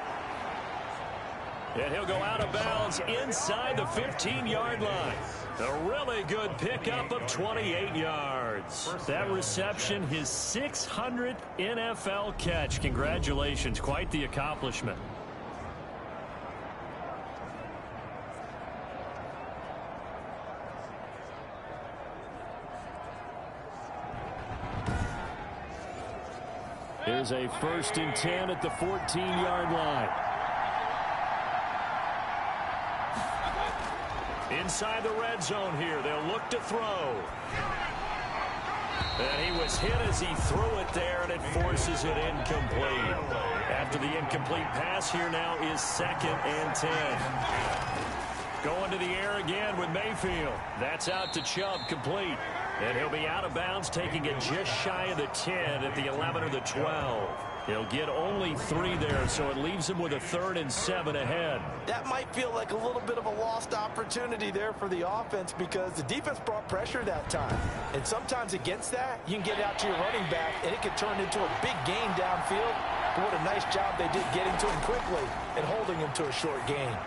And he'll go out of bounds inside the 15-yard line. A really good pickup of 28 yards. That reception, his 600th NFL catch. Congratulations, quite the accomplishment. Here's a 1st and 10 at the 14-yard line. Inside the red zone here, they'll look to throw. And he was hit as he threw it there, and it forces it incomplete. After the incomplete pass, here now is 2nd and 10. Going to the air again with Mayfield. That's out to Chubb, complete. And he'll be out of bounds, taking it just shy of the 10 at the 11 or the 12. He'll get only 3 there, so it leaves him with a 3rd and 7 ahead. That might feel like a little bit of a lost opportunity there for the offense because the defense brought pressure that time. And sometimes against that, you can get out to your running back, and it could turn into a big gain downfield. But what a nice job they did getting to him quickly and holding him to a short gain.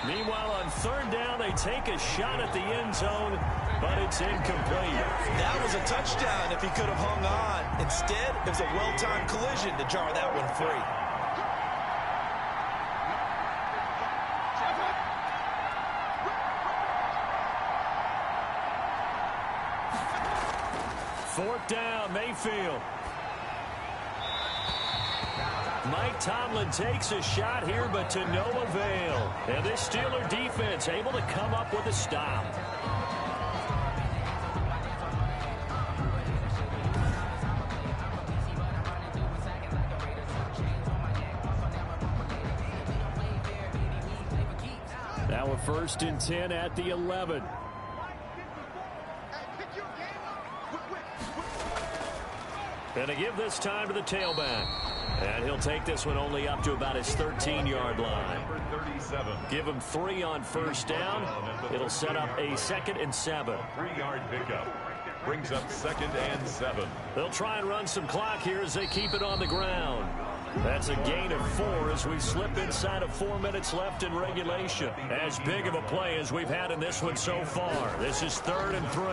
Meanwhile, on 3rd down, they take a shot at the end zone, but it's incomplete. That was a touchdown if he could have hung on. Instead, it was a well-timed collision to jar that one free. Fourth down, Mayfield. Mike Tomlin takes a shot here, but to no avail. And this Steeler defense able to come up with a stop. Now a 1st and 10 at the 11. And to give this time to the tailback. And he'll take this one only up to about his 13-yard line. Give him 3 on 1st down. It'll set up a 2nd and 7. 3-yard pickup. Brings up 2nd and 7. They'll try and run some clock here as they keep it on the ground. That's a gain of 4 as we slip inside of 4 minutes left in regulation. As big of a play as we've had in this one so far. This is 3rd and 3.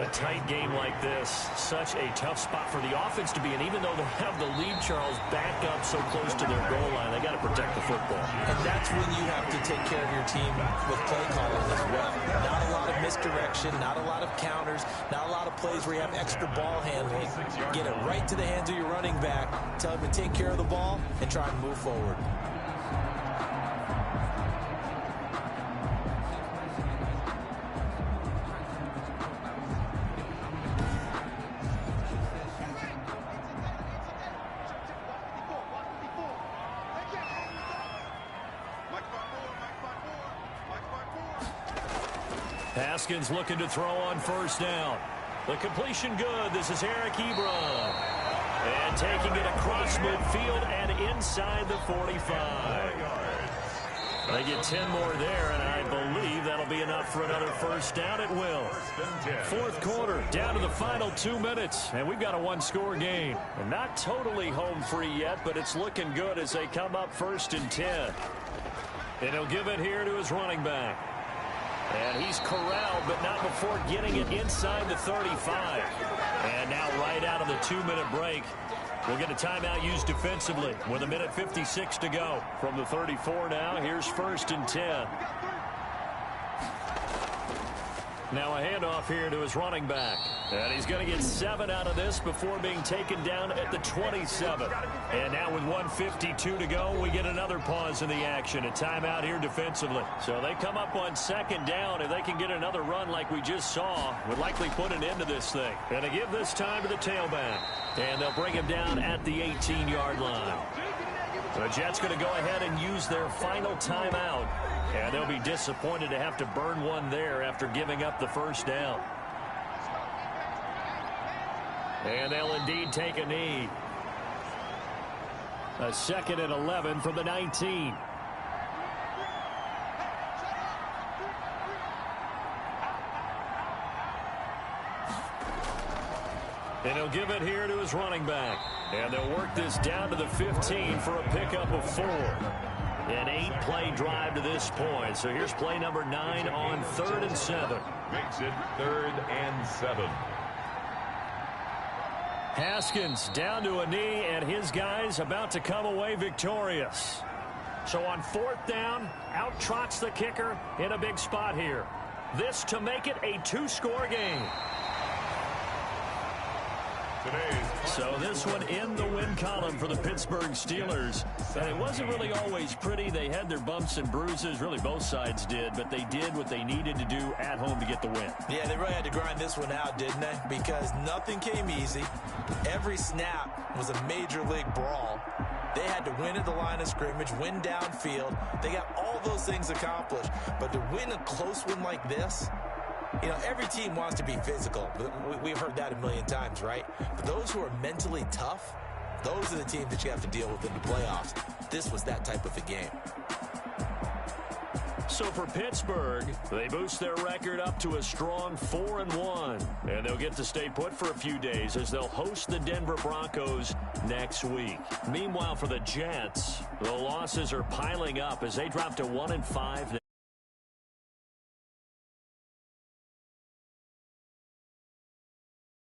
A tight game like this, such a tough spot for the offense to be in. Even though they have the lead, Charles, back up so close to their goal line, they got to protect the football. And that's when you have to take care of your team with play calling as well. Not a lot of misdirection, not a lot of counters, not a lot of plays where you have extra ball handling. Get it right to the hands of your running back. Tell him to take care of the ball and try and move forward. Haskins looking to throw on 1st down. The completion good. This is Eric Ebron. And taking it across midfield and inside the 45. They get 10 more there, and I believe that'll be enough for another 1st down. It will. 4th quarter, down to the final 2 minutes, and we've got a 1-score game. And not totally home free yet, but it's looking good as they come up 1st and 10. And he'll give it here to his running back. And he's corralled, but not before getting it inside the 35. And now right out of the 2-minute break, we'll get a timeout used defensively with 1:56 to go. From the 34 now, here's 1st and 10. Now a handoff here to his running back. And he's going to get 7 out of this before being taken down at the 27. And now with 1:52 to go, we get another pause in the action. A timeout here defensively. So they come up on 2nd down. If they can get another run like we just saw, would likely put an end to this thing. And to give this time to the tailback. And they'll bring him down at the 18-yard line. The Jets going to go ahead and use their final timeout. And they'll be disappointed to have to burn one there after giving up the first down. And they'll indeed take a knee. A 2nd and 11 from the 19. And he'll give it here to his running back. And they'll work this down to the 15 for a pickup of 4. An 8-play drive to this point. So here's play number 9 on 3rd and 7. Makes it 3rd and 7. Haskins down to a knee, and his guys about to come away victorious. So on 4th down, out trots the kicker in a big spot here. This to make it a 2-score game. So this one in the win column for the Pittsburgh Steelers. And it wasn't really always pretty. They had their bumps and bruises. Really, both sides did. But they did what they needed to do at home to get the win. Yeah, they really had to grind this one out, didn't they? Because nothing came easy. Every snap was a major league brawl. They had to win at the line of scrimmage, win downfield. They got all those things accomplished. But to win a close one like this, you know, every team wants to be physical. We've heard that a million times, right? But those who are mentally tough, those are the teams that you have to deal with in the playoffs. This was that type of a game. So for Pittsburgh, they boost their record up to a strong 4-1. And they'll get to stay put for a few days as they'll host the Denver Broncos next week. Meanwhile, for the Jets, the losses are piling up as they drop to 1-5.